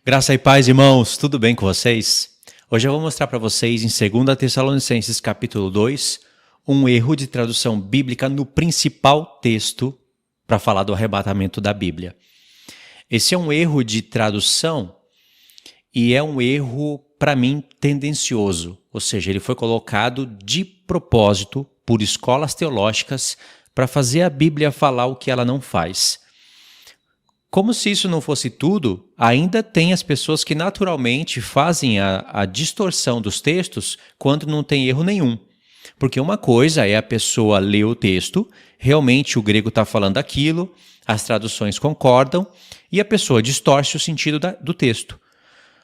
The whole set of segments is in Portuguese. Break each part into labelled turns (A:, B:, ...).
A: Graça e paz, irmãos, tudo bem com vocês? Hoje eu vou mostrar para vocês em 2 Tessalonicenses capítulo 2, um erro de tradução bíblica no principal texto para falar do arrebatamento da Bíblia. Esse é um erro de tradução e é um erro, para mim, tendencioso, ou seja, ele foi colocado de propósito por escolas teológicas para fazer a Bíblia falar o que ela não faz. Como se isso não fosse tudo, ainda tem as pessoas que naturalmente fazem a distorção dos textos quando não tem erro nenhum. Porque uma coisa é a pessoa ler o texto, realmente o grego está falando aquilo, as traduções concordam, e a pessoa distorce o sentido do texto.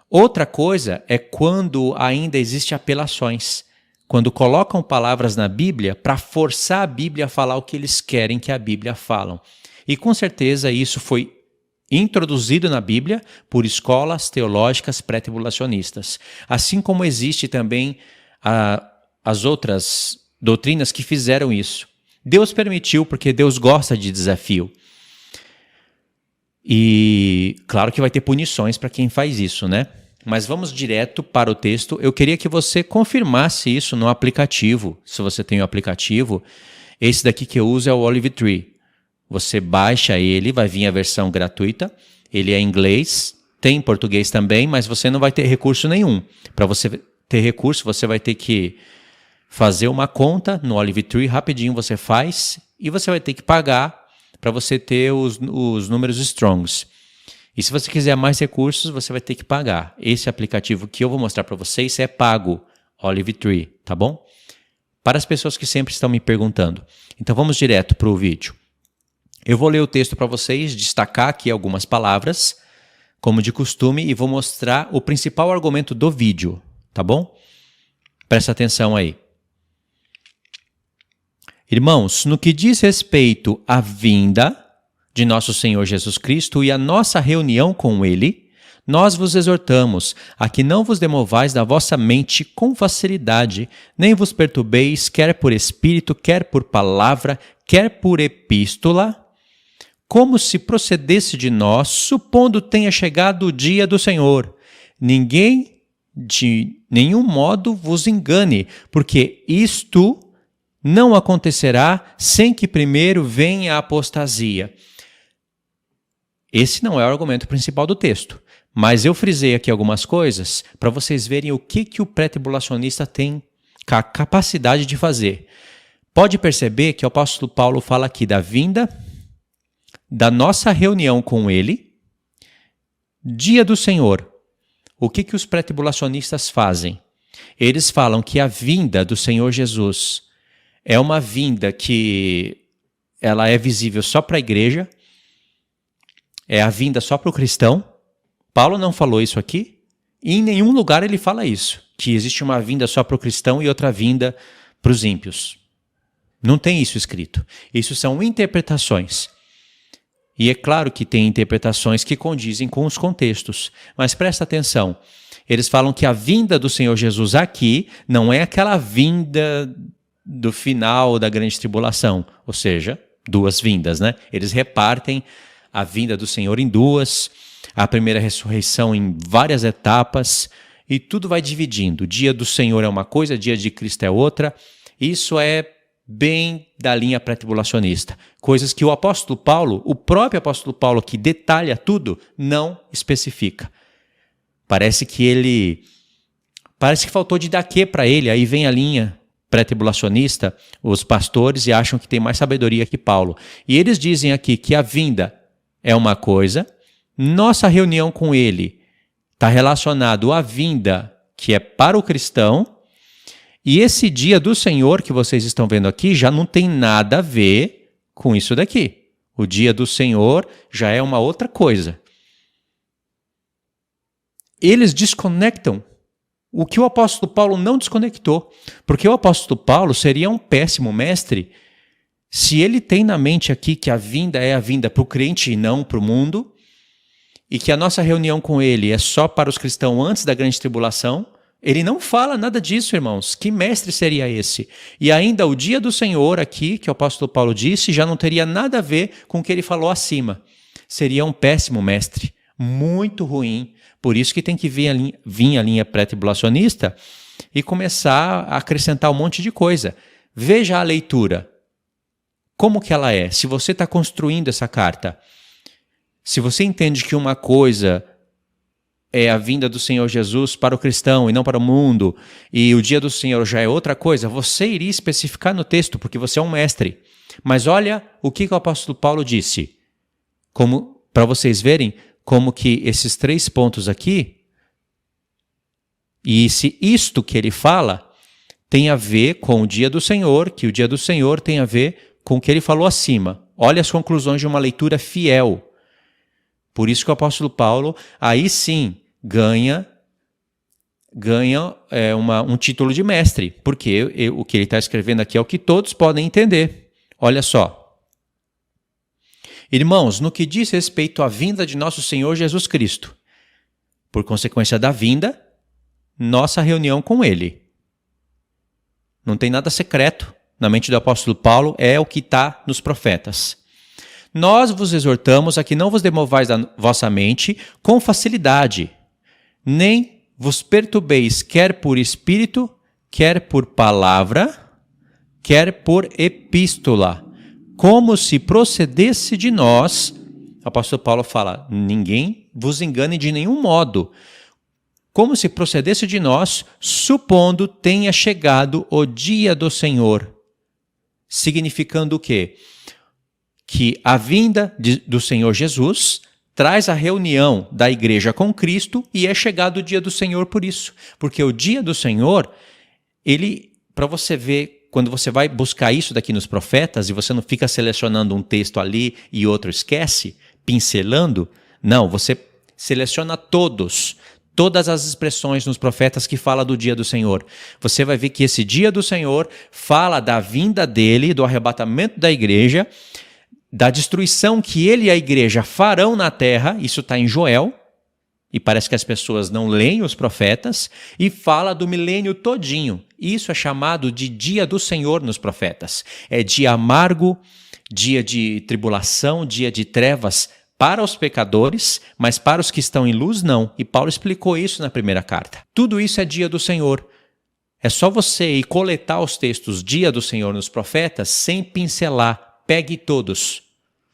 A: Outra coisa é quando ainda existem apelações, quando colocam palavras na Bíblia para forçar a Bíblia a falar o que eles querem que a Bíblia fale. E com certeza isso foi introduzido na Bíblia por escolas teológicas pré-tribulacionistas, assim como existe também as outras doutrinas que fizeram isso. Deus permitiu porque Deus gosta de desafio. E claro que vai ter punições para quem faz isso, né? Mas vamos direto para o texto. Eu queria que você confirmasse isso no aplicativo. Se você tem o aplicativo, esse daqui que eu uso é o Olive Tree. Você baixa ele, vai vir a versão gratuita, ele é em inglês, tem em português também, mas você não vai ter recurso nenhum. Para você ter recurso, você vai ter que fazer uma conta no Olive Tree, rapidinho você faz, e você vai ter que pagar para você ter os números strongs. E se você quiser mais recursos, você vai ter que pagar. Esse aplicativo que eu vou mostrar para vocês é pago, Olive Tree, tá bom? Para as pessoas que sempre estão me perguntando. Então vamos direto para o vídeo. Eu vou ler o texto para vocês, destacar aqui algumas palavras, como de costume, e vou mostrar o principal argumento do vídeo, tá bom? Presta atenção aí. Irmãos, no que diz respeito à vinda de nosso Senhor Jesus Cristo e à nossa reunião com Ele, nós vos exortamos a que não vos demovais da vossa mente com facilidade, nem vos perturbeis, quer por espírito, quer por palavra, quer por epístola, como se procedesse de nós, supondo tenha chegado o dia do Senhor. Ninguém de nenhum modo vos engane, porque isto não acontecerá sem que primeiro venha a apostasia. Esse não é o argumento principal do texto, mas eu frisei aqui algumas coisas para vocês verem o que o pré-tribulacionista tem a capacidade de fazer. Pode perceber que o apóstolo Paulo fala aqui da vinda, da nossa reunião com ele, dia do Senhor. O que os pré-tribulacionistas fazem? Eles falam que a vinda do Senhor Jesus é uma vinda que ela é visível só para a igreja, é a vinda só para o cristão. Paulo não falou isso aqui, e em nenhum lugar ele fala isso, que existe uma vinda só para o cristão e outra vinda para os ímpios. Não tem isso escrito. Isso são interpretações. E é claro que tem interpretações que condizem com os contextos, mas presta atenção. Eles falam que a vinda do Senhor Jesus aqui não é aquela vinda do final da grande tribulação, ou seja, duas vindas, né? Eles repartem a vinda do Senhor em duas, a primeira ressurreição em várias etapas, e tudo vai dividindo. O dia do Senhor é uma coisa, o dia de Cristo é outra. Isso é bem da linha pré-tribulacionista. Coisas que o apóstolo Paulo, o próprio apóstolo Paulo que detalha tudo, não especifica. Parece que faltou didaquê para ele, aí vem a linha pré-tribulacionista, os pastores, e acham que tem mais sabedoria que Paulo. E eles dizem aqui que a vinda é uma coisa, nossa reunião com ele está relacionado à vinda que é para o cristão, e esse dia do Senhor que vocês estão vendo aqui já não tem nada a ver com isso daqui. O dia do Senhor já é uma outra coisa. Eles desconectam o que o apóstolo Paulo não desconectou. Porque o apóstolo Paulo seria um péssimo mestre se ele tem na mente aqui que a vinda é a vinda para o crente e não para o mundo, e que a nossa reunião com ele é só para os cristãos antes da grande tribulação. Ele não fala nada disso, irmãos. Que mestre seria esse? E ainda o dia do Senhor aqui, que o apóstolo Paulo disse, já não teria nada a ver com o que ele falou acima. Seria um péssimo mestre, muito ruim, Por isso que tem que vir a linha pré-tribulacionista e começar a acrescentar um monte de coisa. Veja a leitura. Como que ela é? Se você está construindo essa carta, se você entende que uma coisa é a vinda do Senhor Jesus para o cristão e não para o mundo, e o dia do Senhor já é outra coisa, você iria especificar no texto, porque você é um mestre. Mas olha o que o apóstolo Paulo disse, para vocês verem como que esses 3 pontos aqui, e se isto que ele fala tem a ver com o dia do Senhor, que o dia do Senhor tem a ver com o que ele falou acima. Olha as conclusões de uma leitura fiel. Por isso que o apóstolo Paulo, aí sim, ganha um título de mestre, porque o que ele está escrevendo aqui é o que todos podem entender. Olha só. Irmãos, no que diz respeito à vinda de nosso Senhor Jesus Cristo, por consequência da vinda, nossa reunião com Ele. Não tem nada secreto na mente do apóstolo Paulo, é o que está nos profetas. Nós vos exortamos a que não vos demovais da vossa mente com facilidade, nem vos perturbeis quer por espírito, quer por palavra, quer por epístola, como se procedesse de nós. O apóstolo Paulo fala, ninguém vos engane de nenhum modo, como se procedesse de nós, supondo tenha chegado o dia do Senhor. Significando o quê? Que a vinda do Senhor Jesus traz a reunião da igreja com Cristo e é chegado o dia do Senhor por isso. Porque o dia do Senhor, para você ver, quando você vai buscar isso daqui nos profetas e você não fica selecionando um texto ali e outro esquece, pincelando, não, você seleciona todas as expressões nos profetas que fala do dia do Senhor. Você vai ver que esse dia do Senhor fala da vinda dele, do arrebatamento da igreja, da destruição que ele e a igreja farão na terra, isso está em Joel, e parece que as pessoas não leem os profetas, e fala do milênio todinho. Isso é chamado de dia do Senhor nos profetas. É dia amargo, dia de tribulação, dia de trevas para os pecadores, mas para os que estão em luz não. E Paulo explicou isso na primeira carta. Tudo isso é dia do Senhor. É só você ir coletar os textos dia do Senhor nos profetas sem pincelar. Pegue todos.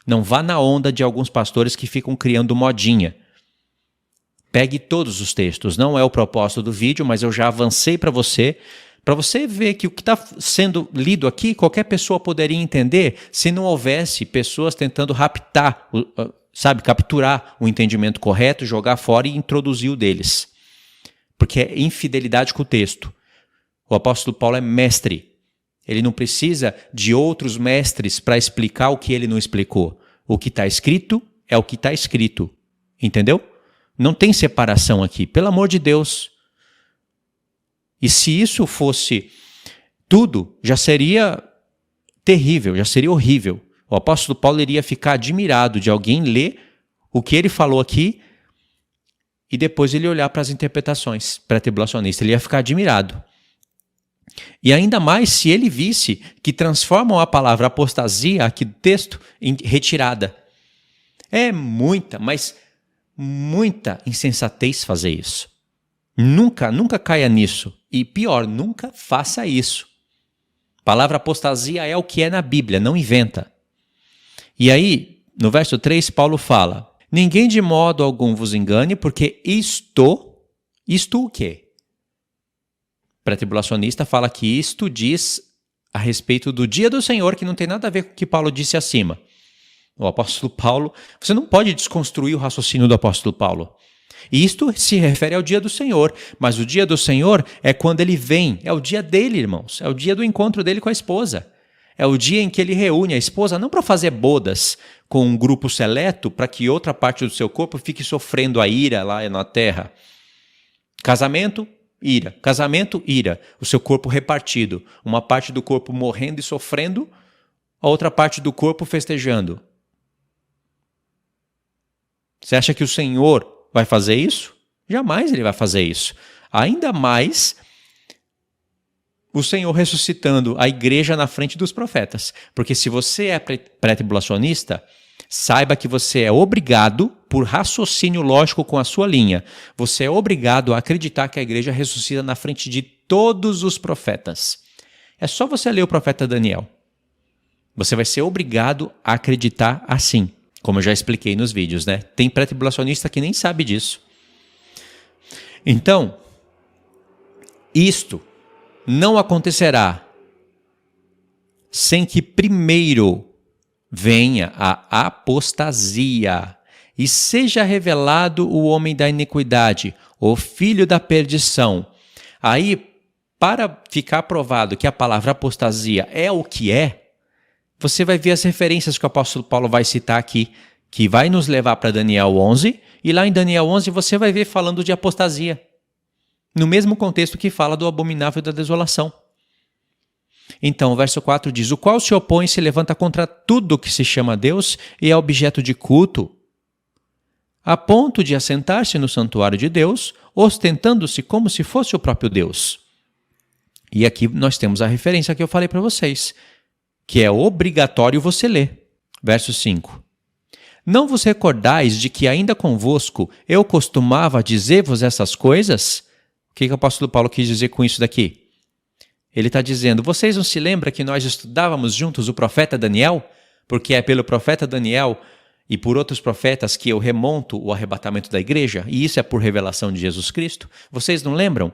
A: Não vá na onda de alguns pastores que ficam criando modinha. Pegue todos os textos. Não é o propósito do vídeo, mas eu já avancei para você ver que o que está sendo lido aqui, qualquer pessoa poderia entender se não houvesse pessoas tentando raptar, capturar o entendimento correto, jogar fora e introduzir o deles. Porque é infidelidade com o texto. O apóstolo Paulo é mestre. Ele não precisa de outros mestres para explicar o que ele não explicou. O que está escrito é o que está escrito. Entendeu? Não tem separação aqui. Pelo amor de Deus. E se isso fosse tudo, já seria terrível, já seria horrível. O apóstolo Paulo iria ficar admirado de alguém ler o que ele falou aqui e depois ele olhar para as interpretações pré-tribulacionistas. Ele ia ficar admirado. E ainda mais se ele visse que transformam a palavra apostasia aqui do texto em retirada. É muita, mas muita insensatez fazer isso. Nunca caia nisso. E pior, nunca faça isso. A palavra apostasia é o que é na Bíblia, não inventa. E aí, no verso 3, Paulo fala, ninguém de modo algum vos engane, porque isto o quê? Pré-tribulacionista fala que isto diz a respeito do dia do Senhor, que não tem nada a ver com o que Paulo disse acima. O apóstolo Paulo, você não pode desconstruir o raciocínio do apóstolo Paulo. E isto se refere ao dia do Senhor, mas o dia do Senhor é quando ele vem, é o dia dele, irmãos, é o dia do encontro dele com a esposa. É o dia em que ele reúne a esposa, não para fazer bodas com um grupo seleto, para que outra parte do seu corpo fique sofrendo a ira lá na terra. Casamento, ira. Casamento, ira. O seu corpo repartido. Uma parte do corpo morrendo e sofrendo, a outra parte do corpo festejando. Você acha que o Senhor vai fazer isso? Jamais ele vai fazer isso. Ainda mais o Senhor ressuscitando a igreja na frente dos profetas. Porque se você é pré-tribulacionista, saiba que você é obrigado, por raciocínio lógico com a sua linha, você é obrigado a acreditar que a igreja ressuscita na frente de todos os profetas. É só você ler o profeta Daniel. Você vai ser obrigado a acreditar assim, como eu já expliquei nos vídeos, né? Tem pré-tribulacionista que nem sabe disso. Então, isto não acontecerá sem que primeiro venha a apostasia e seja revelado o homem da iniquidade, o filho da perdição. Aí, para ficar provado que a palavra apostasia é o que é, você vai ver as referências que o apóstolo Paulo vai citar aqui, que vai nos levar para Daniel 11, e lá em Daniel 11 você vai ver falando de apostasia, no mesmo contexto que fala do abominável da desolação. Então, o verso 4 diz: o qual se opõe e se levanta contra tudo que se chama Deus e é objeto de culto, a ponto de assentar-se no santuário de Deus, ostentando-se como se fosse o próprio Deus. E aqui nós temos a referência que eu falei para vocês, que é obrigatório você ler. Verso 5. Não vos recordais de que ainda convosco eu costumava dizer-vos essas coisas? O que o apóstolo Paulo quis dizer com isso daqui? Ele está dizendo, vocês não se lembram que nós estudávamos juntos o profeta Daniel? Porque é pelo profeta Daniel e por outros profetas que eu remonto o arrebatamento da igreja, e isso é por revelação de Jesus Cristo. Vocês não lembram?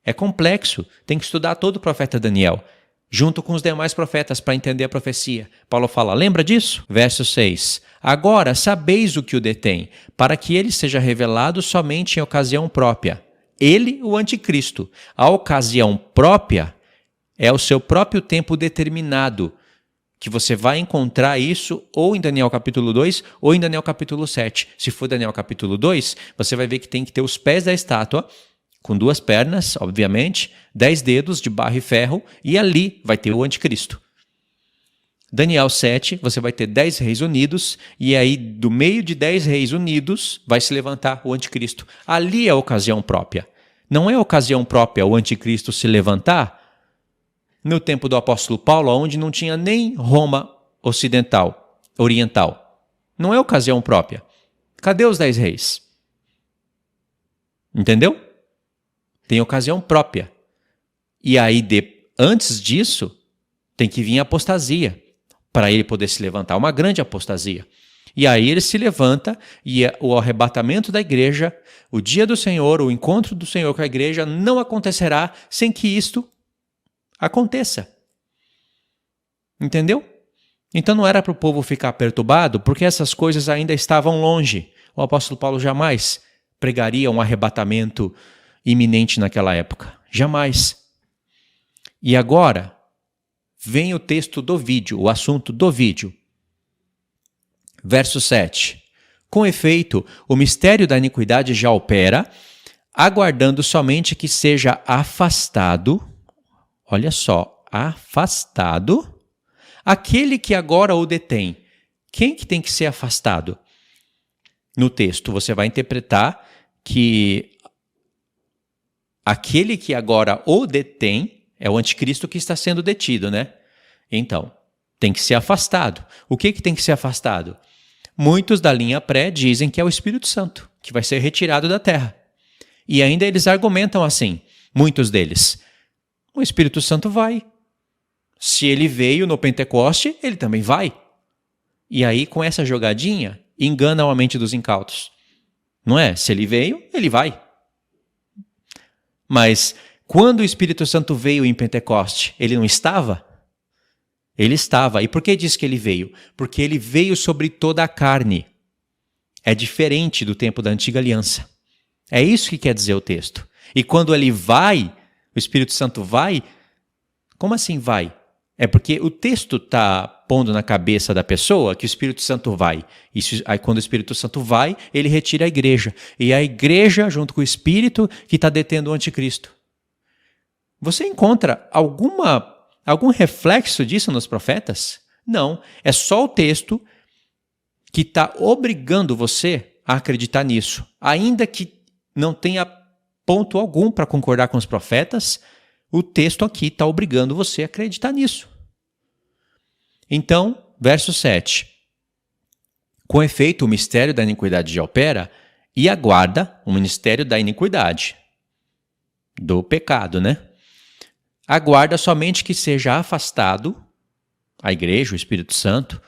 A: É complexo, tem que estudar todo o profeta Daniel, junto com os demais profetas para entender a profecia. Paulo fala, lembra disso? Verso 6. Agora sabeis o que o detém, para que ele seja revelado somente em ocasião própria. Ele, o anticristo. A ocasião própria é o seu próprio tempo determinado, que você vai encontrar isso ou em Daniel capítulo 2 ou em Daniel capítulo 7. Se for Daniel capítulo 2, você vai ver que tem que ter os pés da estátua, com 2 pernas, obviamente, 10 dedos de barro e ferro, e ali vai ter o anticristo. Daniel 7, você vai ter 10 reis unidos, e aí do meio de 10 reis unidos vai se levantar o anticristo. Ali é a ocasião própria. Não é a ocasião própria o anticristo se levantar no tempo do apóstolo Paulo, onde não tinha nem Roma oriental. Não é ocasião própria. Cadê os 10 reis? Entendeu? Tem ocasião própria. E aí, antes disso, tem que vir a apostasia, para ele poder se levantar, uma grande apostasia. E aí ele se levanta e o arrebatamento da igreja, o dia do Senhor, o encontro do Senhor com a igreja não acontecerá sem que isto aconteça. Entendeu? Então não era para o povo ficar perturbado, porque essas coisas ainda estavam longe. O apóstolo Paulo jamais pregaria um arrebatamento iminente naquela época. Jamais. E agora vem o texto do vídeo, o assunto do vídeo. Verso 7. Com efeito, o mistério da iniquidade já opera, aguardando somente que seja afastado, olha só, afastado, aquele que agora o detém. Quem que tem que ser afastado? No texto, você vai interpretar que aquele que agora o detém é o anticristo que está sendo detido, né? Então, tem que ser afastado. O que tem que ser afastado? Muitos da linha pré dizem que é o Espírito Santo, que vai ser retirado da terra. E ainda eles argumentam assim, muitos deles. O Espírito Santo vai. Se ele veio no Pentecoste, ele também vai. E aí, com essa jogadinha, engana a mente dos incautos. Não é? Se ele veio, ele vai. Mas quando o Espírito Santo veio em Pentecoste, ele não estava? Ele estava. E por que diz que ele veio? Porque ele veio sobre toda a carne. É diferente do tempo da antiga aliança. É isso que quer dizer o texto. E quando ele vai, o Espírito Santo vai, como assim vai? É porque o texto está pondo na cabeça da pessoa que o Espírito Santo vai. Aí quando o Espírito Santo vai, ele retira a igreja. E a igreja, junto com o Espírito, que está detendo o anticristo. Você encontra algum reflexo disso nos profetas? Não. É só o texto que está obrigando você a acreditar nisso. Ainda que não tenha ponto algum para concordar com os profetas, o texto aqui está obrigando você a acreditar nisso. Então, verso 7. Com efeito, o mistério da iniquidade já opera e aguarda o ministério da iniquidade, do pecado, né? Aguarda somente que seja afastado a igreja, o Espírito Santo,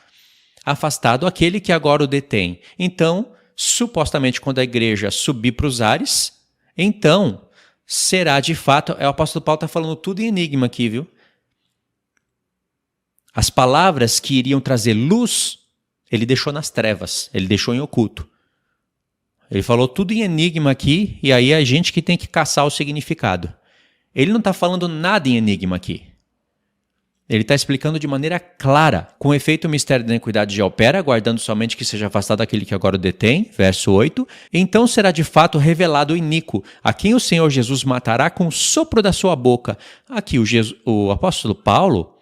A: afastado aquele que agora o detém. Então, supostamente, quando a igreja subir para os ares, então será de fato, o apóstolo Paulo está falando tudo em enigma aqui, viu? As palavras que iriam trazer luz, ele deixou nas trevas, ele deixou em oculto. Ele falou tudo em enigma aqui, e aí é a gente que tem que caçar o significado. Ele não está falando nada em enigma aqui. Ele está explicando de maneira clara. Com efeito, o mistério da iniquidade já opera, aguardando somente que seja afastado aquele que agora o detém. Verso 8. Então será de fato revelado o iníquo, a quem o Senhor Jesus matará com o sopro da sua boca. Aqui o apóstolo Paulo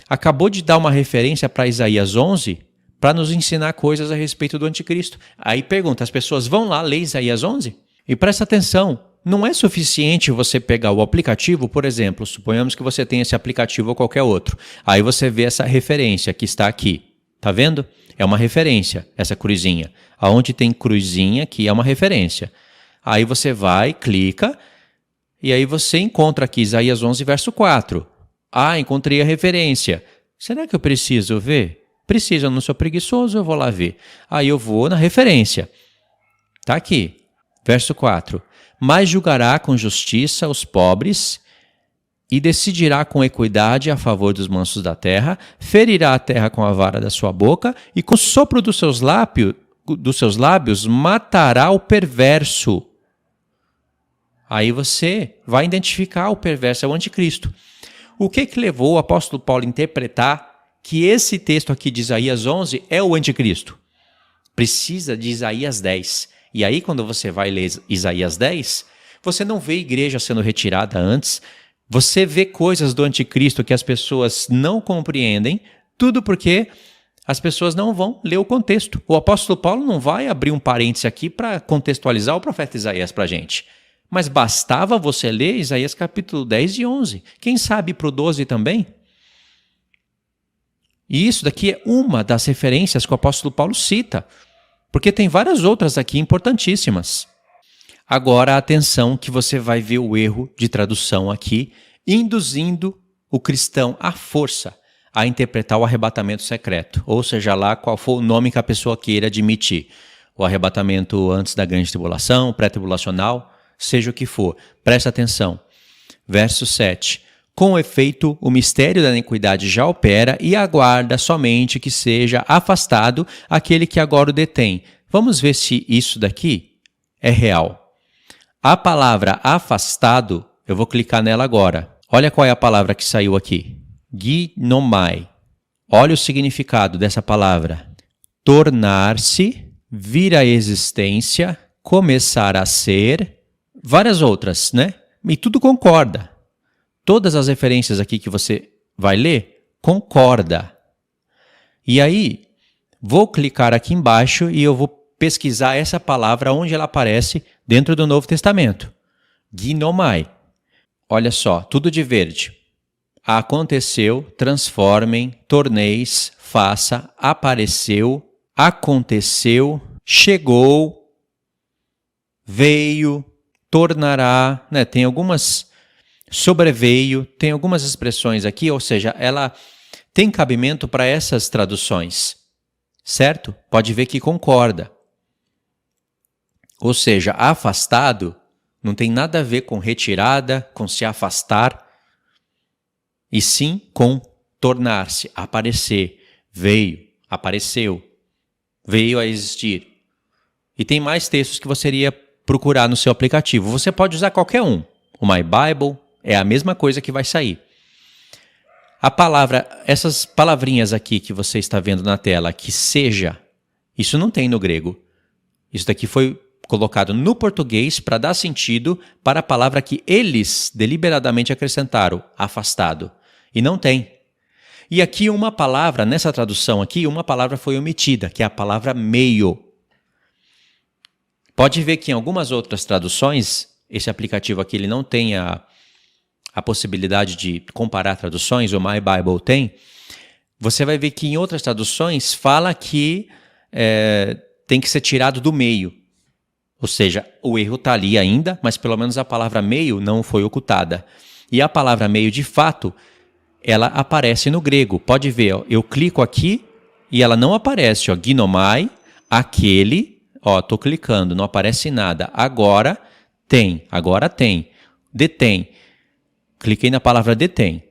A: acabou de dar uma referência para Isaías 11, para nos ensinar coisas a respeito do anticristo. Aí pergunta, as pessoas vão lá ler Isaías 11? E presta atenção, não é suficiente você pegar o aplicativo, por exemplo, suponhamos que você tenha esse aplicativo ou qualquer outro. Aí você vê essa referência que está aqui. Tá vendo? É uma referência, essa cruzinha. Aonde tem cruzinha aqui é uma referência. Aí você vai, clica, e aí você encontra aqui Isaías 11, verso 4. Ah, encontrei a referência. Será que eu preciso ver? Preciso, eu não sou preguiçoso, eu vou lá ver. Aí eu vou na referência. Tá aqui, verso 4. Mas julgará com justiça os pobres e decidirá com equidade a favor dos mansos da terra, ferirá a terra com a vara da sua boca e com o sopro dos seus lábios matará o perverso. Aí você vai identificar o perverso, é o anticristo. O que levou o apóstolo Paulo a interpretar que esse texto aqui de Isaías 11 é o anticristo? Precisa de Isaías 10. E aí, quando você vai ler Isaías 10, você não vê igreja sendo retirada antes, você vê coisas do anticristo que as pessoas não compreendem, tudo porque as pessoas não vão ler o contexto. O apóstolo Paulo não vai abrir um parêntese aqui para contextualizar o profeta Isaías para a gente. Mas bastava você ler Isaías capítulo 10 e 11. Quem sabe para o 12 também? E isso daqui é uma das referências que o apóstolo Paulo cita, porque tem várias outras aqui importantíssimas. Agora, atenção que você vai ver o erro de tradução aqui, induzindo o cristão à força a interpretar o arrebatamento secreto, ou seja lá qual for o nome que a pessoa queira admitir. O arrebatamento antes da grande tribulação, pré-tribulacional, seja o que for. Presta atenção. Verso 7. Com efeito, o mistério da iniquidade já opera e aguarda somente que seja afastado aquele que agora o detém. Vamos ver se isso daqui é real. A palavra afastado, eu vou clicar nela agora. Olha qual é a palavra que saiu aqui. Ginomai. Olha o significado dessa palavra. Tornar-se, vir à existência, começar a ser, várias outras, né? E tudo concorda. Todas as referências aqui que você vai ler, concorda. E aí, vou clicar aqui embaixo e eu vou pesquisar essa palavra onde ela aparece dentro do Novo Testamento. Ginomai. Olha só, tudo de verde. Aconteceu, transformem, torneis, faça, apareceu, aconteceu, chegou, veio, tornará, né? Tem algumas... Sobreveio, tem algumas expressões aqui, ou seja, ela tem cabimento para essas traduções, certo? Pode ver que concorda. Ou seja, afastado não tem nada a ver com retirada, com se afastar, e sim com tornar-se, aparecer, veio, apareceu, veio a existir. E tem mais textos que você iria procurar no seu aplicativo. Você pode usar qualquer um. O My Bible é a mesma coisa que vai sair. A palavra, essas palavrinhas aqui que você está vendo na tela, que seja, isso não tem no grego. Isso daqui foi colocado no português para dar sentido para a palavra que eles deliberadamente acrescentaram, afastado. E não tem. E aqui uma palavra, nessa tradução aqui, uma palavra foi omitida, que é a palavra meio. Pode ver que em algumas outras traduções, esse aplicativo aqui ele não tem a possibilidade de comparar traduções, o My Bible tem. Você vai ver que em outras traduções fala que tem que ser tirado do meio. Ou seja, o erro está ali ainda, mas pelo menos a palavra meio não foi ocultada. E a palavra meio, de fato, ela aparece no grego. Pode ver, ó, eu clico aqui e ela não aparece. Ó, ginomai, aquele, estou clicando, não aparece nada. Agora tem. Detém. Cliquei na palavra detém.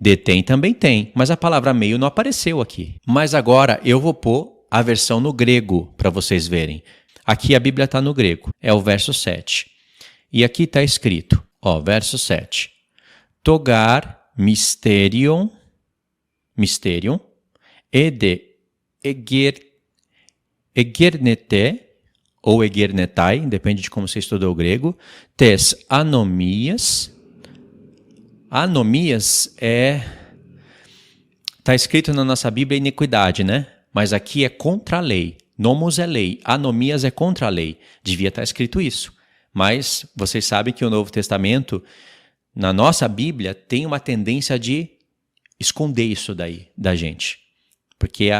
A: Detém também tem, mas a palavra meio não apareceu aqui. Mas agora eu vou pôr a versão no grego para vocês verem. Aqui a Bíblia está no grego, é o verso 7. E aqui está escrito, verso 7. Togar mysterion, ede egernete, ou egernetai, depende de como você estudou o grego, tes anomias. Anomias está escrito na nossa Bíblia iniquidade, né? Mas aqui é contra a lei. Nomos é lei, anomias é contra a lei. Devia estar escrito isso. Mas vocês sabem que o Novo Testamento, na nossa Bíblia, tem uma tendência de esconder isso daí da gente. Porque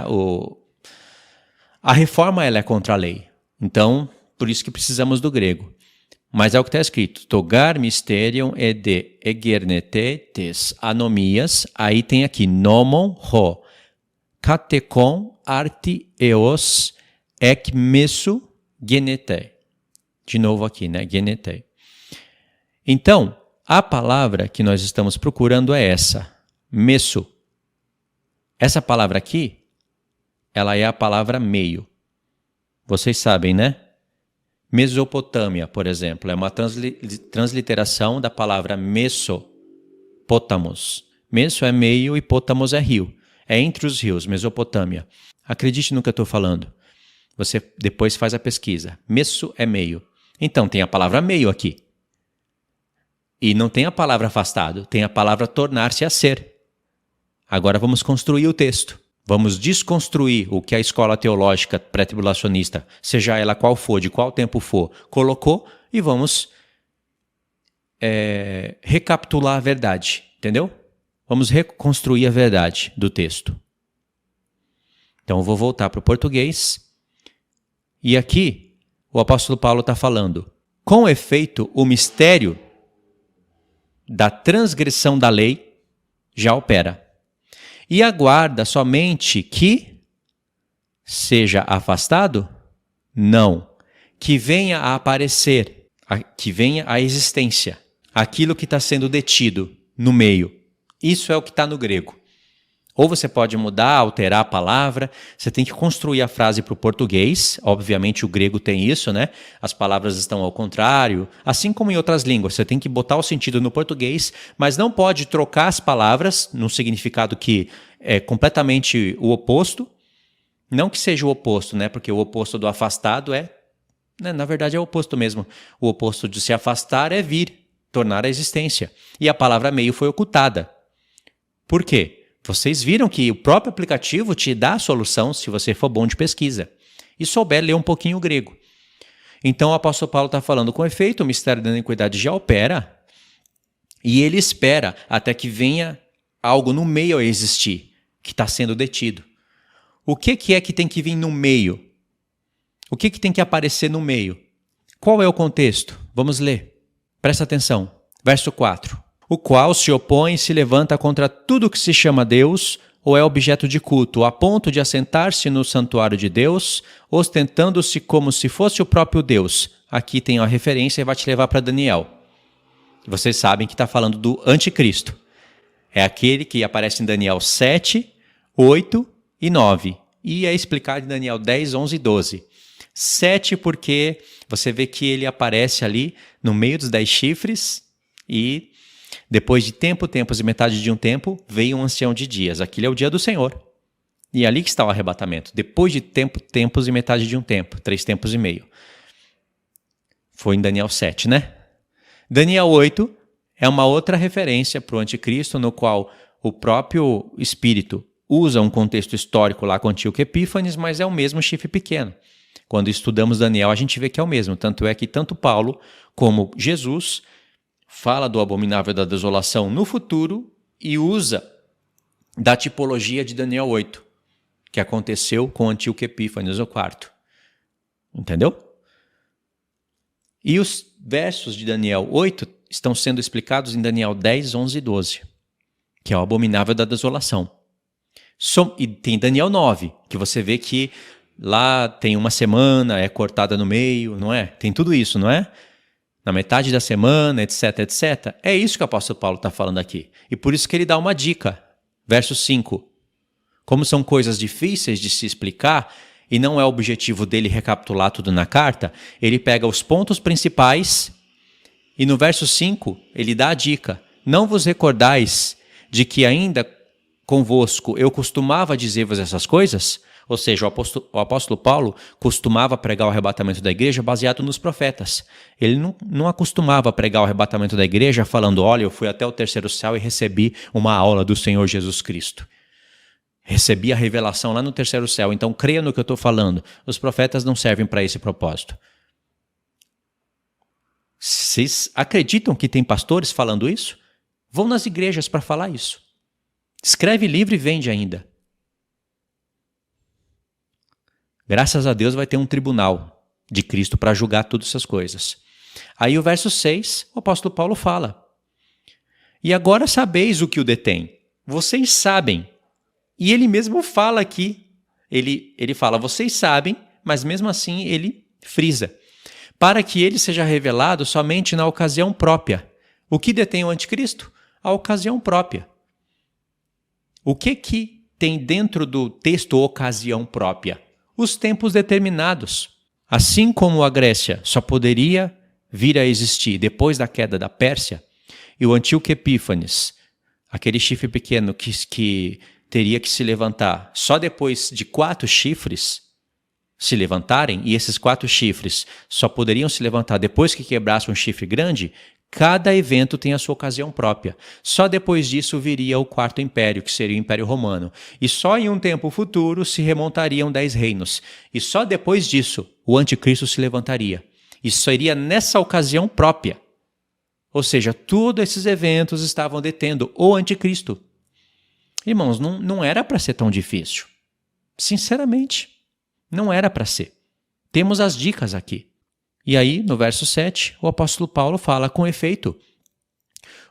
A: a reforma ela é contra a lei. Então, por isso que precisamos do grego. Mas é o que está escrito. Togar mysterion ede egernete tes anomias. Aí tem aqui, nomon ho, katekon arti eos ek mesu genete. De novo aqui, né? Genete. Então, a palavra que nós estamos procurando é essa, meso. Essa palavra aqui, ela é a palavra meio. Vocês sabem, né? Mesopotâmia, por exemplo, é uma transliteração da palavra Mesopotamos. Meso é meio e Potamos é rio. É entre os rios, Mesopotâmia. Acredite no que eu estou falando. Você depois faz a pesquisa. Meso é meio. Então, tem a palavra meio aqui. E não tem a palavra afastado, tem a palavra tornar-se a ser. Agora vamos construir o texto. Vamos desconstruir o que a escola teológica pré-tribulacionista, seja ela qual for, de qual tempo for, colocou e vamos recapitular a verdade, entendeu? Vamos reconstruir a verdade do texto. Então eu vou voltar para o português. E aqui o apóstolo Paulo está falando: com efeito, o mistério da transgressão da lei já opera. E aguarda somente que seja afastado? Não. Que venha a aparecer, que venha à existência, aquilo que está sendo detido no meio. Isso é o que está no grego. Ou você pode mudar, alterar a palavra, você tem que construir a frase para o português, obviamente o grego tem isso, né? As palavras estão ao contrário, assim como em outras línguas, você tem que botar o sentido no português, mas não pode trocar as palavras num significado que é completamente o oposto, não que seja o oposto, né? Porque o oposto do afastado na verdade é o oposto mesmo, o oposto de se afastar é vir, tornar a existência, e a palavra meio foi ocultada. Por quê? Vocês viram que o próprio aplicativo te dá a solução se você for bom de pesquisa e souber ler um pouquinho o grego. Então o apóstolo Paulo está falando: com efeito, o mistério da iniquidade já opera e ele espera até que venha algo no meio a existir, que está sendo detido. O que é que tem que vir no meio? O que tem que aparecer no meio? Qual é o contexto? Vamos ler. Presta atenção. Verso 4. O qual se opõe e se levanta contra tudo que se chama Deus ou é objeto de culto, a ponto de assentar-se no santuário de Deus, ostentando-se como se fosse o próprio Deus. Aqui tem uma referência e vai te levar para Daniel. Vocês sabem que está falando do anticristo. É aquele que aparece em Daniel 7, 8 e 9. E é explicado em Daniel 10, 11 e 12. 7 porque você vê que ele aparece ali no meio dos 10 chifres e depois de tempos e metade de um tempo, veio um ancião de dias. Aquilo é o dia do Senhor. E é ali que está o arrebatamento. Depois de tempos e metade de um tempo. 3 tempos e meio. Foi em Daniel 7, né? Daniel 8 é uma outra referência para o anticristo, no qual o próprio Espírito usa um contexto histórico lá com Antíoco Epífanes, mas é o mesmo chifre pequeno. Quando estudamos Daniel, a gente vê que é o mesmo. Tanto é que tanto Paulo como Jesus fala do abominável da desolação no futuro e usa da tipologia de Daniel 8. que aconteceu com Antíoco Epífanes IV. Entendeu? E os versos de Daniel 8 estão sendo explicados em Daniel 10, 11 e 12, que é o abominável da desolação. E tem Daniel 9, que você vê que lá tem uma semana, é cortada no meio, não é? Tem tudo isso, não é? Na metade da semana, etc, etc. É isso que o apóstolo Paulo está falando aqui. E por isso que ele dá uma dica. Verso 5. Como são coisas difíceis de se explicar, e não é o objetivo dele recapitular tudo na carta, ele pega os pontos principais e no verso 5 ele dá a dica. Não vos recordais de que ainda convosco eu costumava dizer-vos essas coisas? Ou seja, o apóstolo Paulo costumava pregar o arrebatamento da igreja baseado nos profetas. Ele não acostumava pregar o arrebatamento da igreja falando, olha, eu fui até o terceiro céu e recebi uma aula do Senhor Jesus Cristo. Recebi a revelação lá no terceiro céu, então creia no que eu estou falando. Os profetas não servem para esse propósito. Vocês acreditam que tem pastores falando isso? Vão nas igrejas para falar isso. Escreve livro e vende ainda. Graças a Deus vai ter um tribunal de Cristo para julgar todas essas coisas. Aí o verso 6, o apóstolo Paulo fala. E agora sabeis o que o detém. Vocês sabem. E ele mesmo fala aqui. Ele fala, vocês sabem, mas mesmo assim ele frisa. Para que ele seja revelado somente na ocasião própria. O que detém o anticristo? A ocasião própria. O que tem dentro do texto ocasião própria? Os tempos determinados. Assim como a Grécia só poderia vir a existir depois da queda da Pérsia, e o Antíoco Epífanes, aquele chifre pequeno que teria que se levantar só depois de 4 chifres se levantarem, e esses 4 chifres só poderiam se levantar depois que quebrasse um chifre grande, cada evento tem a sua ocasião própria. Só depois disso viria o Quarto Império, que seria o Império Romano. E só em um tempo futuro se remontariam 10 reinos. E só depois disso o anticristo se levantaria. E seria nessa ocasião própria. Ou seja, todos esses eventos estavam detendo o anticristo. Irmãos, não era para ser tão difícil. Sinceramente, não era para ser. Temos as dicas aqui. E aí, no verso 7, o apóstolo Paulo fala com efeito.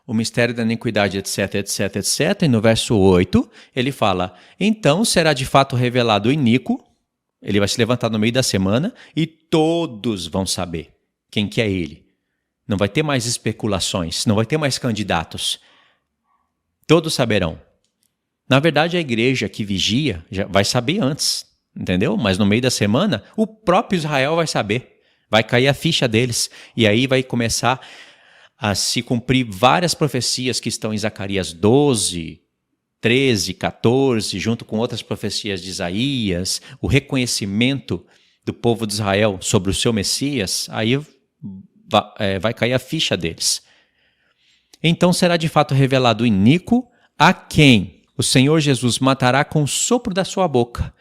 A: O mistério da iniquidade, etc, etc, etc. E no verso 8, ele fala, então será de fato revelado o iníquo, ele vai se levantar no meio da semana, e todos vão saber quem que é ele. Não vai ter mais especulações, não vai ter mais candidatos. Todos saberão. Na verdade, a igreja que vigia já vai saber antes, entendeu? Mas no meio da semana, o próprio Israel vai saber. Vai cair a ficha deles. E aí vai começar a se cumprir várias profecias que estão em Zacarias 12, 13, 14, junto com outras profecias de Isaías, o reconhecimento do povo de Israel sobre o seu Messias, aí vai cair a ficha deles. Então será de fato revelado o iníquo, a quem o Senhor Jesus matará com o sopro da sua boca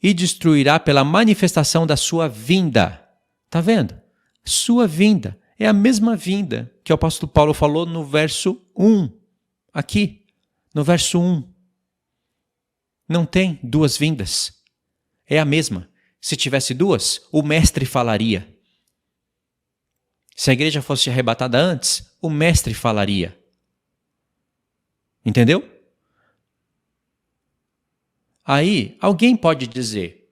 A: e destruirá pela manifestação da sua vinda. Está vendo? Sua vinda é a mesma vinda que o apóstolo Paulo falou no verso 1. Aqui, no verso 1. Não tem 2 vindas. É a mesma. Se tivesse 2, o mestre falaria. Se a igreja fosse arrebatada antes, o mestre falaria. Entendeu? Aí, alguém pode dizer,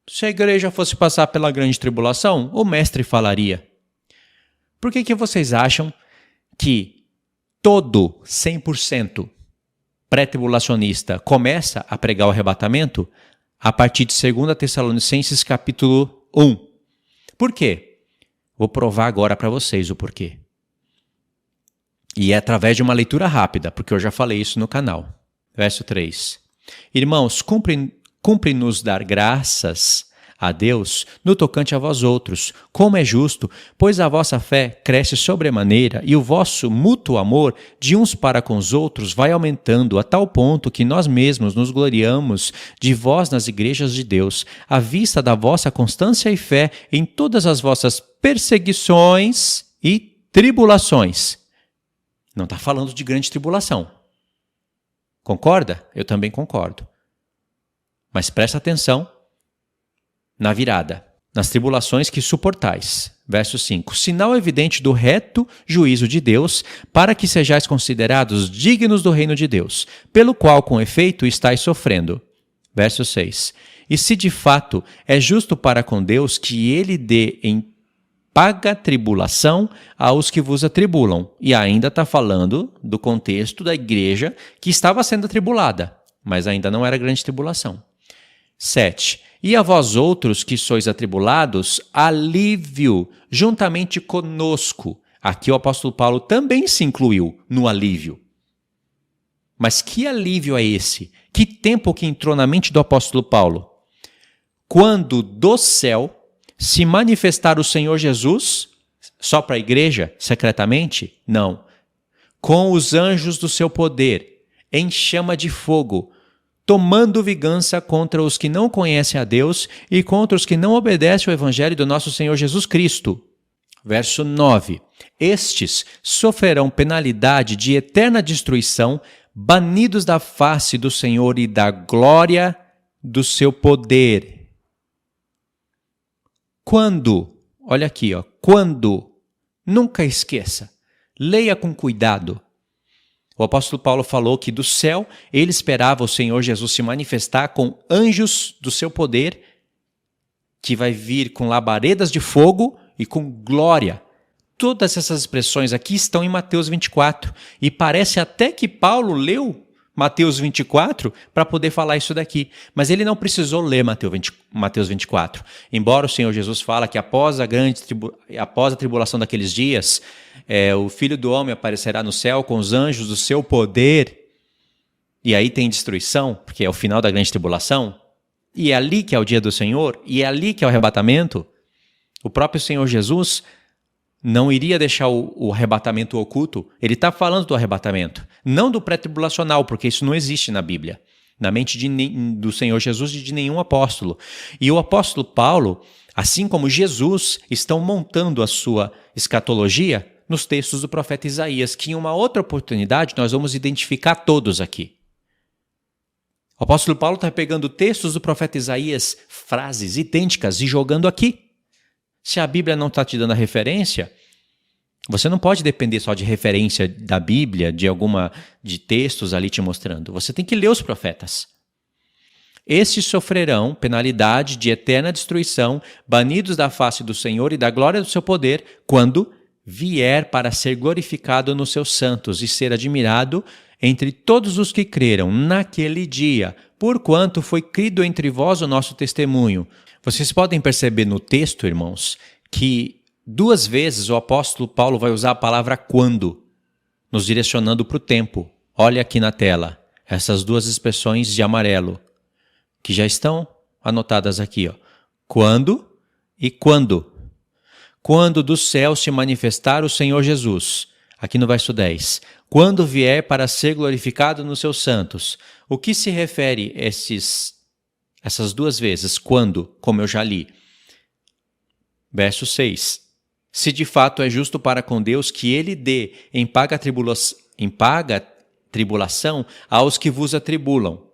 A: se a igreja fosse passar pela grande tribulação, o mestre falaria. Por que vocês acham que todo 100% pré-tribulacionista começa a pregar o arrebatamento a partir de 2 Tessalonicenses capítulo 1? Por quê? Vou provar agora para vocês o porquê. E é através de uma leitura rápida, porque eu já falei isso no canal. Verso 3. Irmãos, cumpre-nos dar graças a Deus no tocante a vós outros, como é justo, pois a vossa fé cresce sobremaneira e o vosso mútuo amor de uns para com os outros vai aumentando a tal ponto que nós mesmos nos gloriamos de vós nas igrejas de Deus, à vista da vossa constância e fé em todas as vossas perseguições e tribulações. Não está falando de grande tribulação. Concorda? Eu também concordo. Mas presta atenção na virada. Nas tribulações que suportais. Verso 5. Sinal evidente do reto juízo de Deus, para que sejais considerados dignos do reino de Deus, pelo qual, com efeito, estáis sofrendo. Verso 6. E se de fato é justo para com Deus que ele dê em paga tribulação aos que vos atribulam. E ainda está falando do contexto da igreja que estava sendo atribulada, mas ainda não era grande tribulação. 7. E a vós outros que sois atribulados, alívio juntamente conosco. Aqui o apóstolo Paulo também se incluiu no alívio. Mas que alívio é esse? Que tempo que entrou na mente do apóstolo Paulo? Quando do céu se manifestar o Senhor Jesus, só para a igreja, secretamente? Não. Com os anjos do seu poder, em chama de fogo, tomando vingança contra os que não conhecem a Deus e contra os que não obedecem ao evangelho do nosso Senhor Jesus Cristo. Verso 9. Estes sofrerão penalidade de eterna destruição, banidos da face do Senhor e da glória do seu poder. Quando? Olha aqui, ó. Quando? Nunca esqueça. Leia com cuidado. O apóstolo Paulo falou que do céu ele esperava o Senhor Jesus se manifestar com anjos do seu poder, que vai vir com labaredas de fogo e com glória. Todas essas expressões aqui estão em Mateus 24. E parece até que Paulo leu Mateus 24 para poder falar isso daqui. Mas ele não precisou ler Mateus 24. Embora o Senhor Jesus fala que após a tribulação daqueles dias, o Filho do Homem aparecerá no céu com os anjos do seu poder. E aí tem destruição, porque é o final da grande tribulação. E é ali que é o dia do Senhor, e é ali que é o arrebatamento. O próprio Senhor Jesus não iria deixar o arrebatamento oculto. Ele está falando do arrebatamento, não do pré-tribulacional, porque isso não existe na Bíblia, na mente do Senhor Jesus e de nenhum apóstolo. E o apóstolo Paulo, assim como Jesus, estão montando a sua escatologia nos textos do profeta Isaías, que em uma outra oportunidade nós vamos identificar todos aqui. O apóstolo Paulo está pegando textos do profeta Isaías, frases idênticas, e jogando aqui. Se a Bíblia não está te dando a referência, você não pode depender só de referência da Bíblia, de textos ali te mostrando. Você tem que ler os profetas. Estes sofrerão penalidade de eterna destruição, banidos da face do Senhor e da glória do seu poder, quando vier para ser glorificado nos seus santos e ser admirado entre todos os que creram naquele dia, porquanto foi crido entre vós o nosso testemunho. Vocês podem perceber no texto, irmãos, que 2 vezes o apóstolo Paulo vai usar a palavra quando, nos direcionando para o tempo. Olha aqui na tela, essas 2 expressões de amarelo, que já estão anotadas aqui, ó. Quando e quando. Quando do céu se manifestar o Senhor Jesus. Aqui no verso 10. Quando vier para ser glorificado nos seus santos. O que se refere a essas 2 vezes? Quando, como eu já li. Verso 6. Se de fato é justo para com Deus que ele dê em paga tribulação aos que vos atribulam.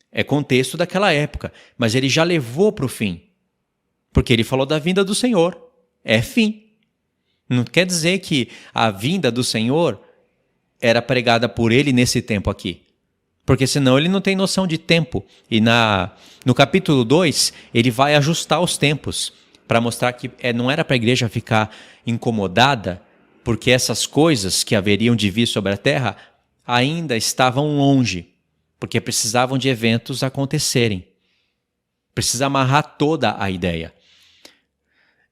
A: É contexto daquela época, mas ele já levou para o fim. Porque ele falou da vinda do Senhor. É fim. Não quer dizer que a vinda do Senhor era pregada por ele nesse tempo aqui. Porque senão ele não tem noção de tempo. E no capítulo 2, ele vai ajustar os tempos para mostrar que não era para a igreja ficar incomodada, porque essas coisas que haveriam de vir sobre a terra ainda estavam longe, porque precisavam de eventos acontecerem. Precisa amarrar toda a ideia.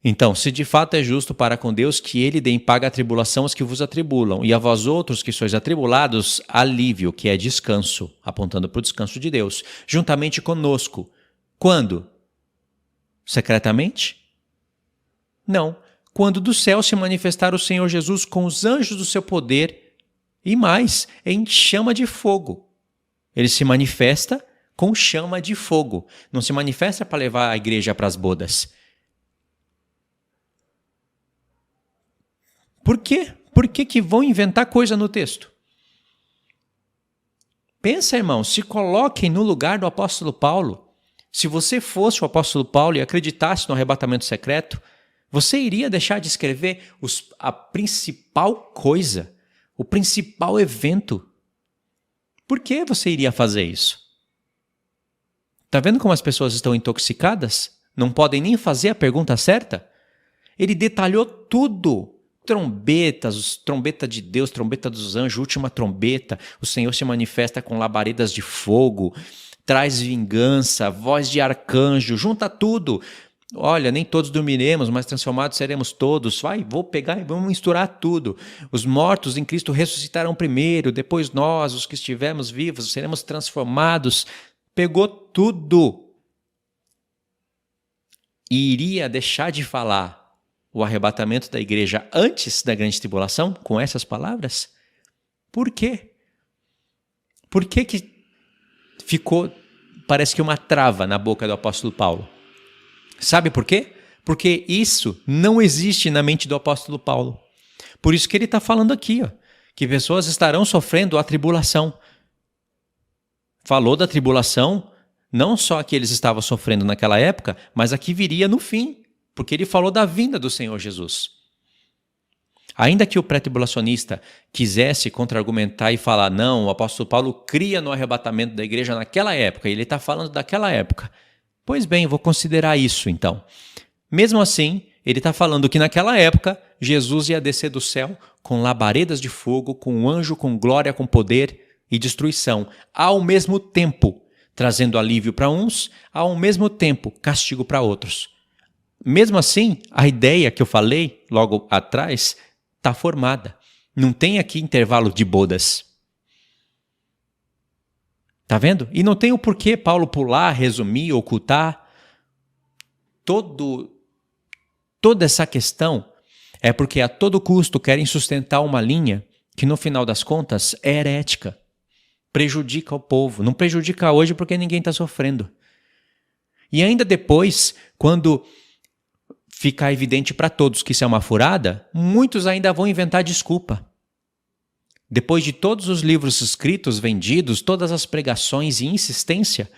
A: Então, se de fato é justo para com Deus que ele dê em paga a tribulação aos que vos atribulam, e a vós outros que sois atribulados, alívio, que é descanso, apontando para o descanso de Deus, juntamente conosco. Quando? Secretamente? Não. Quando do céu se manifestar o Senhor Jesus com os anjos do seu poder, e mais, em chama de fogo. Ele se manifesta com chama de fogo. Não se manifesta para levar a igreja para as bodas. Por quê? Por que vão inventar coisa no texto? Pensa, irmão, se coloquem no lugar do apóstolo Paulo. Se você fosse o apóstolo Paulo e acreditasse no arrebatamento secreto, você iria deixar de escrever a principal coisa, o principal evento. Por que você iria fazer isso? Está vendo como as pessoas estão intoxicadas? Não podem nem fazer a pergunta certa? Ele detalhou tudo. Trombetas, trombeta de Deus, trombeta dos anjos, última trombeta. O Senhor se manifesta com labaredas de fogo, traz vingança, voz de arcanjo, junta tudo. Olha, nem todos dormiremos, mas transformados seremos todos. Vou pegar e vamos misturar tudo. Os mortos em Cristo ressuscitarão primeiro, depois nós, os que estivermos vivos, seremos transformados. Pegou tudo. E iria deixar de falar o arrebatamento da igreja antes da grande tribulação com essas palavras? Por quê? Por que ficou, parece que uma trava na boca do apóstolo Paulo? Sabe por quê? Porque isso não existe na mente do apóstolo Paulo. Por isso que ele está falando aqui, que pessoas estarão sofrendo a tribulação. Falou da tribulação, não só a que eles estavam sofrendo naquela época, mas a que viria no fim, porque ele falou da vinda do Senhor Jesus. Ainda que o pré-tribulacionista quisesse contra-argumentar e falar, não, o apóstolo Paulo cria no arrebatamento da igreja naquela época, e ele está falando daquela época. Pois bem, vou considerar isso então. Mesmo assim, ele está falando que naquela época, Jesus ia descer do céu com labaredas de fogo, com um anjo com glória, com poder e destruição, ao mesmo tempo, trazendo alívio para uns, ao mesmo tempo, castigo para outros. Mesmo assim, a ideia que eu falei logo atrás está formada. Não tem aqui intervalo de bodas. Tá vendo? E não tem o porquê Paulo pular, resumir, ocultar. Toda essa questão é porque a todo custo querem sustentar uma linha que no final das contas é herética. Prejudica o povo. Não prejudica hoje porque ninguém está sofrendo. E ainda depois, quando ficar evidente para todos que isso é uma furada, muitos ainda vão inventar desculpa. Depois de todos os livros escritos, vendidos, todas as pregações e insistência,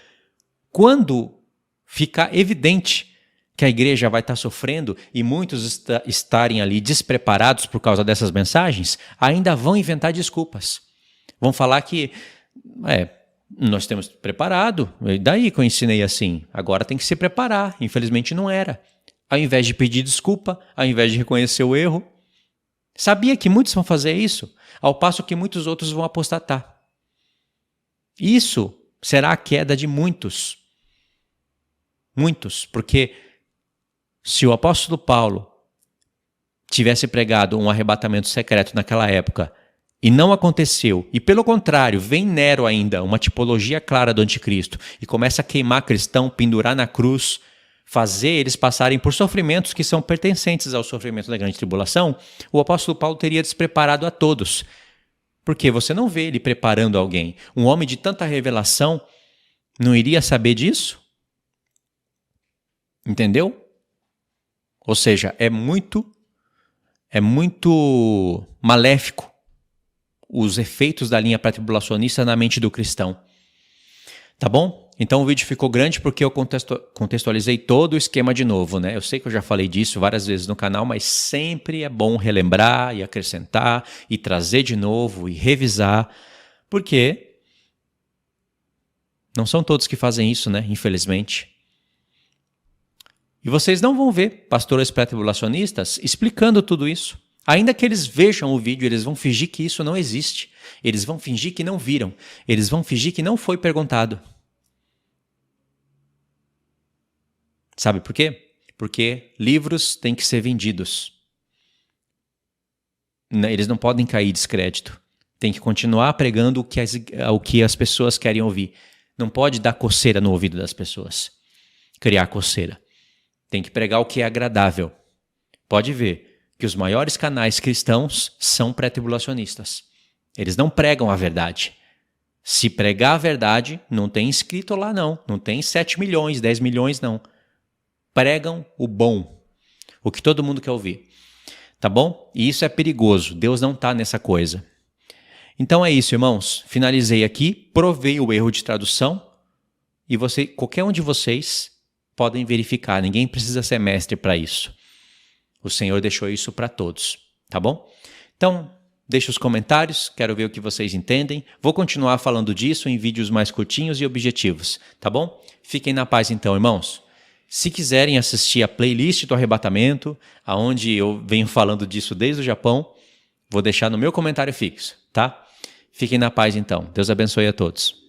A: quando ficar evidente que a igreja vai estar sofrendo e muitos estarem ali despreparados por causa dessas mensagens, ainda vão inventar desculpas. Vão falar que, nós temos preparado, e daí que eu ensinei assim, agora tem que se preparar, infelizmente não era. Ao invés de pedir desculpa, ao invés de reconhecer o erro, sabia que muitos vão fazer isso, ao passo que muitos outros vão apostatar. Isso será a queda de muitos. Muitos, porque se o apóstolo Paulo tivesse pregado um arrebatamento secreto naquela época e não aconteceu, e pelo contrário, vem Nero ainda, uma tipologia clara do anticristo, e começa a queimar cristão, pendurar na cruz, fazer eles passarem por sofrimentos que são pertencentes ao sofrimento da grande tribulação, o apóstolo Paulo teria despreparado a todos. Porque você não vê ele preparando alguém. Um homem de tanta revelação não iria saber disso? Entendeu? Ou seja, é muito maléfico os efeitos da linha pré-tribulacionista na mente do cristão. Tá bom? Então o vídeo ficou grande porque eu contextualizei todo o esquema de novo, né? Eu sei que eu já falei disso várias vezes no canal, mas sempre é bom relembrar e acrescentar e trazer de novo e revisar, porque não são todos que fazem isso, né? Infelizmente. E vocês não vão ver pastores pré-tribulacionistas explicando tudo isso. Ainda que eles vejam o vídeo, eles vão fingir que isso não existe. Eles vão fingir que não viram. Eles vão fingir que não foi perguntado. Sabe por quê? Porque livros têm que ser vendidos. Eles não podem cair de descrédito. Tem que continuar pregando o que as pessoas querem ouvir. Não pode dar coceira no ouvido das pessoas. Criar coceira. Tem que pregar o que é agradável. Pode ver que os maiores canais cristãos são pré-tribulacionistas. Eles não pregam a verdade. Se pregar a verdade, não tem escrito lá não. Não tem 7 milhões, 10 milhões não. Pregam o bom, o que todo mundo quer ouvir, tá bom? E isso é perigoso, Deus não está nessa coisa. Então é isso, irmãos. Finalizei aqui, provei o erro de tradução e qualquer um de vocês podem verificar. Ninguém precisa ser mestre para isso. O Senhor deixou isso para todos, tá bom? Então, deixe os comentários, quero ver o que vocês entendem. Vou continuar falando disso em vídeos mais curtinhos e objetivos, tá bom? Fiquem na paz então, irmãos. Se quiserem assistir a playlist do arrebatamento, aonde eu venho falando disso desde o Japão, vou deixar no meu comentário fixo, tá? Fiquem na paz então. Deus abençoe a todos.